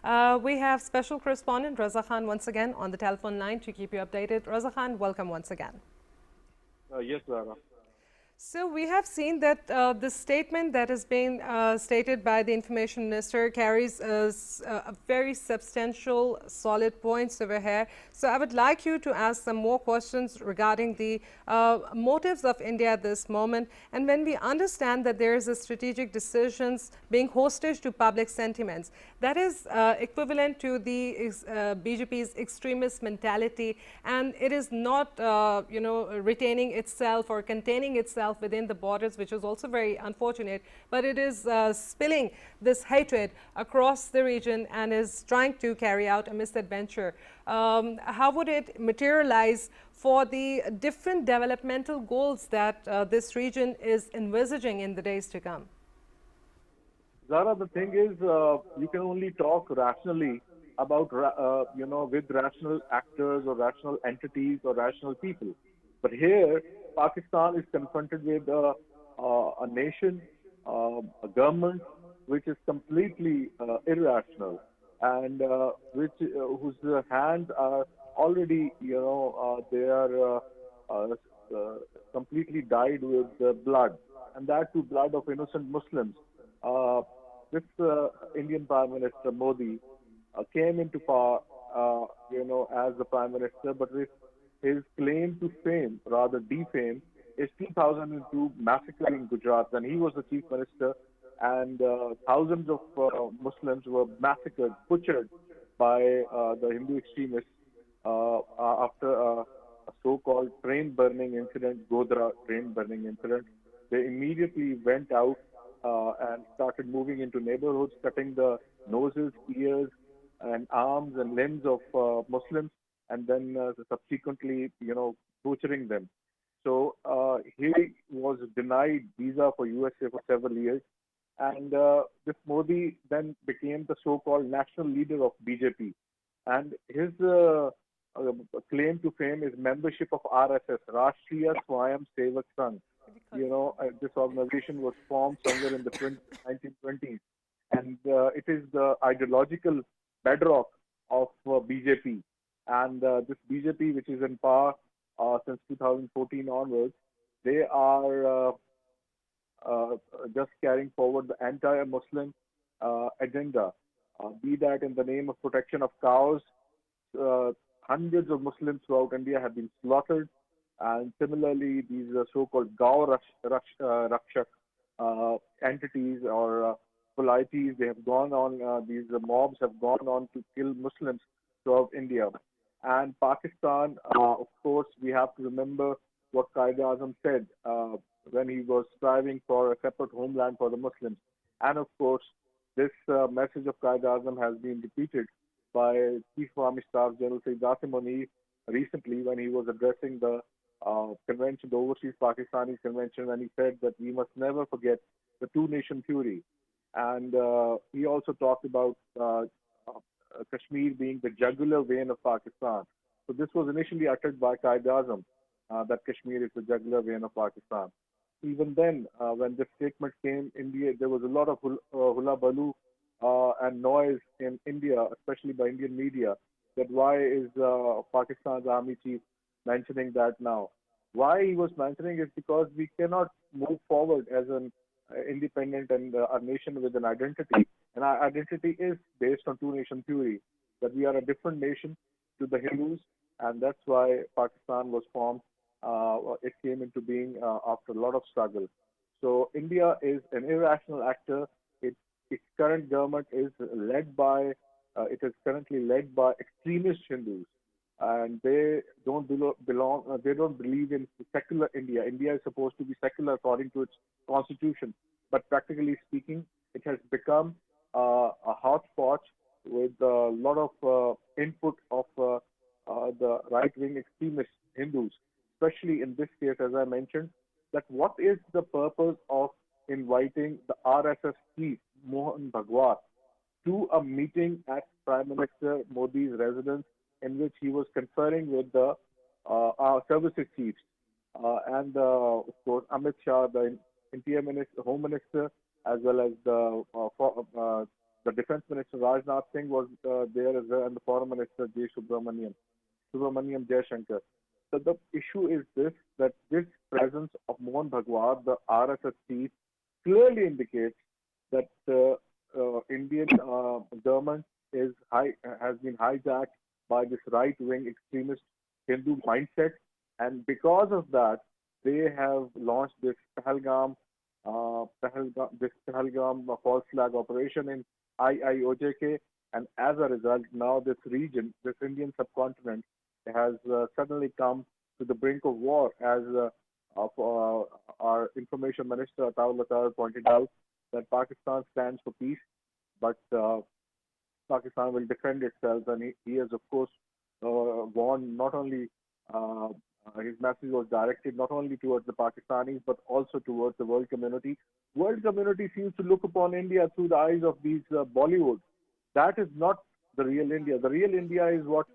We have special correspondent Raza Khan once again on the telephone line to keep you updated. Raza Khan, welcome once again. Yes, Zara. So we have seen that the statement that has been stated by the information minister carries a very substantial, solid points over here. So I would like you to ask some more questions regarding the motives of India at this moment. And when we understand that there is a strategic decisions being hostage to public sentiments, that is equivalent to the BJP's extremist mentality, and it is not, retaining itself or containing itself within the borders, which is also very unfortunate, but it is spilling this hatred across the region and is trying to carry out a misadventure. How would it materialize for the different developmental goals that this region is envisaging in the days to come? Zara, the thing is, you can only talk rationally about, with rational actors or rational entities or rational people. But here, Pakistan is confronted with a nation, a government, which is completely irrational and whose hands are already, they are completely dyed with blood, and that too blood of innocent Muslims. Uh, this Indian Prime Minister Modi came into power, as the Prime Minister, but his claim to fame, rather defame, is 2002 massacre in Gujarat, when he was the Chief Minister, and thousands of Muslims were massacred, butchered by the Hindu extremists after a so-called train burning incident, Godhra train burning incident. They immediately went out and started moving into neighborhoods, cutting the noses, ears, and arms and limbs of Muslims, and then subsequently, torturing them. So he was denied visa for USA for several years, and this Modi then became the so-called national leader of BJP, and his claim to fame is membership of RSS, Rashtriya Swayam Sevak Sangh. This organization was formed somewhere in the 1920s, and it is the ideological bedrock of BJP. And this BJP, which is in power since 2014 onwards, they are just carrying forward the anti-Muslim agenda, be that in the name of protection of cows. Uh, Hundreds of Muslims throughout India have been slaughtered, and similarly, these so-called Rakshak entities or polities, they have gone on, these mobs have gone on to kill Muslims throughout India. And Pakistan, of course, we have to remember what Qaeda Azam said when he was striving for a separate homeland for the Muslims. And of course, this message of Qaeda Azam has been repeated by Chief of Army Staff General Sayyid Qasim Munir recently when he was addressing the convention, the Overseas Pakistani Convention, when he said that we must never forget the two-nation theory. And he also talked about Kashmir being the jugular vein of Pakistan. So this was initially uttered by Qaeda Azam, that Kashmir is the jugular vein of Pakistan. Even then, when this statement came, India, there was a lot of hula balu and noise in India, especially by Indian media, that why is Pakistan's army chief mentioning that now? Why he was mentioning is because we cannot move forward as an independent and a nation with an identity. And our identity is based on two-nation theory, that we are a different nation to the Hindus, and that's why Pakistan was formed. It came into being after a lot of struggle. So India is an irrational actor. Its current government is it is currently led by extremist Hindus, and they don't belong. They don't believe in secular India. India is supposed to be secular according to its constitution, but practically speaking, it has become a hotspot with a lot of input of the right-wing extremist Hindus, especially in this case, as I mentioned, that what is the purpose of inviting the RSS chief, Mohan Bhagwat, to a meeting at Prime Minister Modi's residence in which he was conferring with the our services chiefs and of course Amit Shah, the Interior Minister, Home Minister, as well as the The Defense Minister Rajnath Singh was there as well, and the Foreign Minister Subramaniam Jaishankar. So the issue is this, that this presence of Mohan Bhagwat, the RSS chief, clearly indicates that Indian government has been hijacked by this right-wing extremist Hindu mindset, and because of that, they have launched this Pahalgam false flag operation in IIOJK, and as a result, now this region, this Indian subcontinent, has suddenly come to the brink of war, as our Information Minister Ataul Attar pointed out, that Pakistan stands for peace, but Pakistan will defend itself, and he has, of course, warned not only his message was directed not only towards the Pakistanis but also towards the world community. World community seems to look upon India through the eyes of these Bollywood. That is not the real India. The real India is what.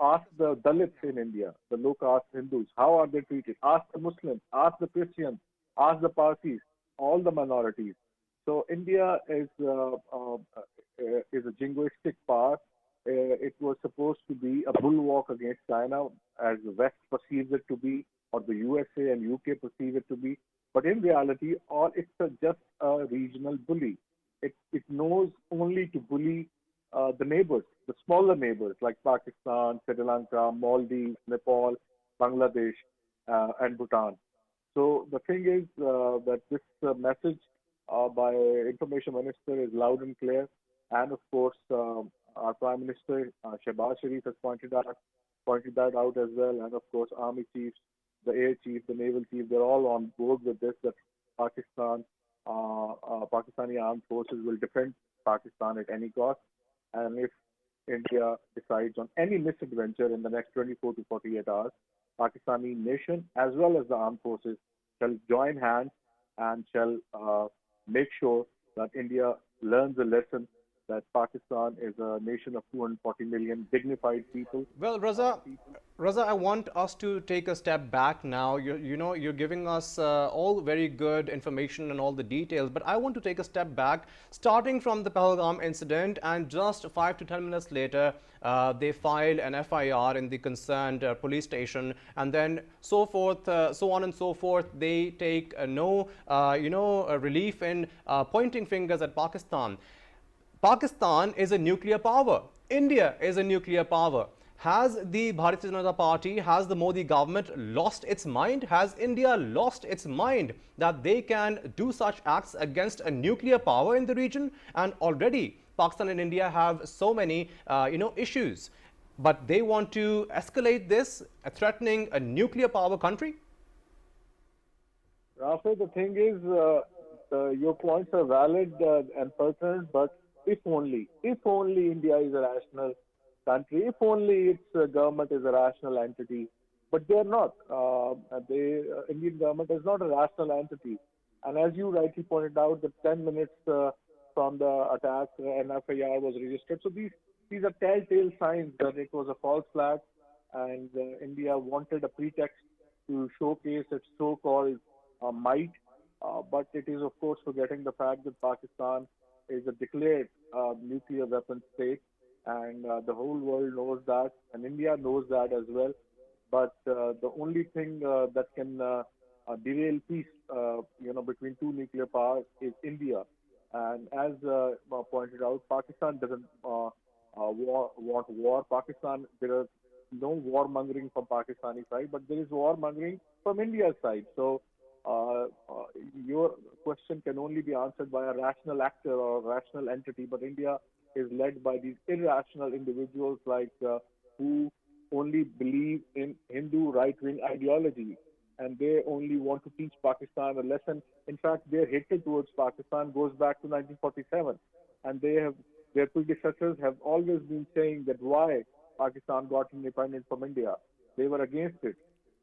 Ask the Dalits in India, the low caste Hindus, how are they treated? Ask the Muslims, ask the Christians, ask the Parsis, all the minorities. So India is a jingoistic power. It was supposed to be a bulwark against China, as the West perceives it to be, or the USA and UK perceive it to be. But in reality, just a regional bully. It knows only to bully the neighbors, the smaller neighbors like Pakistan, Sri Lanka, Maldives, Nepal, Bangladesh, and Bhutan. So the thing is that this message by Information Minister is loud and clear, and of course our Prime Minister Shehbaz Sharif has pointed that out as well, and of course Army chiefs, the Air Chief, the Naval Chief, they're all on board with this, that Pakistani armed forces will defend Pakistan at any cost, and if India decides on any misadventure in the next 24 to 48 hours, Pakistani nation as well as the armed forces shall join hands and shall make sure that India learns a lesson that Pakistan is a nation of 240 million dignified people. Well, Raza, I want us to take a step back now. You're giving us all very good information and all the details, but I want to take a step back, starting from the Pahalgam incident, and just 5 to 10 minutes later, they filed an FIR in the concerned police station, and then so forth, so on and so forth. They take no, relief in pointing fingers at Pakistan. Pakistan is a nuclear power. India is a nuclear power. Has the Bharatiya Janata Party, has the Modi government lost its mind? Has India lost its mind that they can do such acts against a nuclear power in the region? And already Pakistan and India have so many, issues. But they want to escalate this, threatening a nuclear power country? Rafa, the thing is, your points are valid and pertinent, but if only India is a rational country, if only its government is a rational entity, but they are not. The Indian government is not a rational entity. And as you rightly pointed out, the 10 minutes from the attack, an FIR was registered. So these are telltale signs that it was a false flag, and India wanted a pretext to showcase its so-called might. But it is, of course, forgetting the fact that Pakistan is a declared nuclear weapon state, and the whole world knows that, and India knows that as well. But the only thing that can derail peace, between two nuclear powers is India. And as pointed out, Pakistan doesn't want war. There is no warmongering from Pakistani side, but there is warmongering from India's side. So your question can only be answered by a rational actor or a rational entity, but India is led by these irrational individuals who only believe in Hindu right-wing ideology, and they only want to teach Pakistan a lesson. In fact, their hatred towards Pakistan goes back to 1947, and their predecessors have always been saying that why Pakistan got independent from India. They were against it.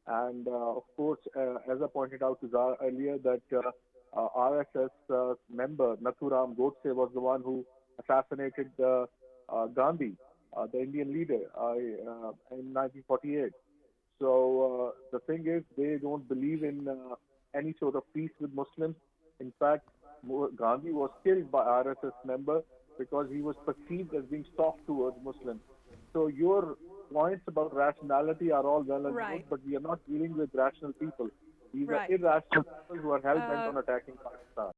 And of course, as I pointed out to Zar earlier, that RSS member Nathuram Godse was the one who assassinated Gandhi, the Indian leader, in 1948. So the thing is, they don't believe in any sort of peace with Muslims. In fact, Gandhi was killed by RSS member because he was perceived as being soft towards Muslims. So your points about rationality are all well and Right. good, but we are not dealing with rational people. These are Right. irrational people who are hell bent on attacking Pakistan.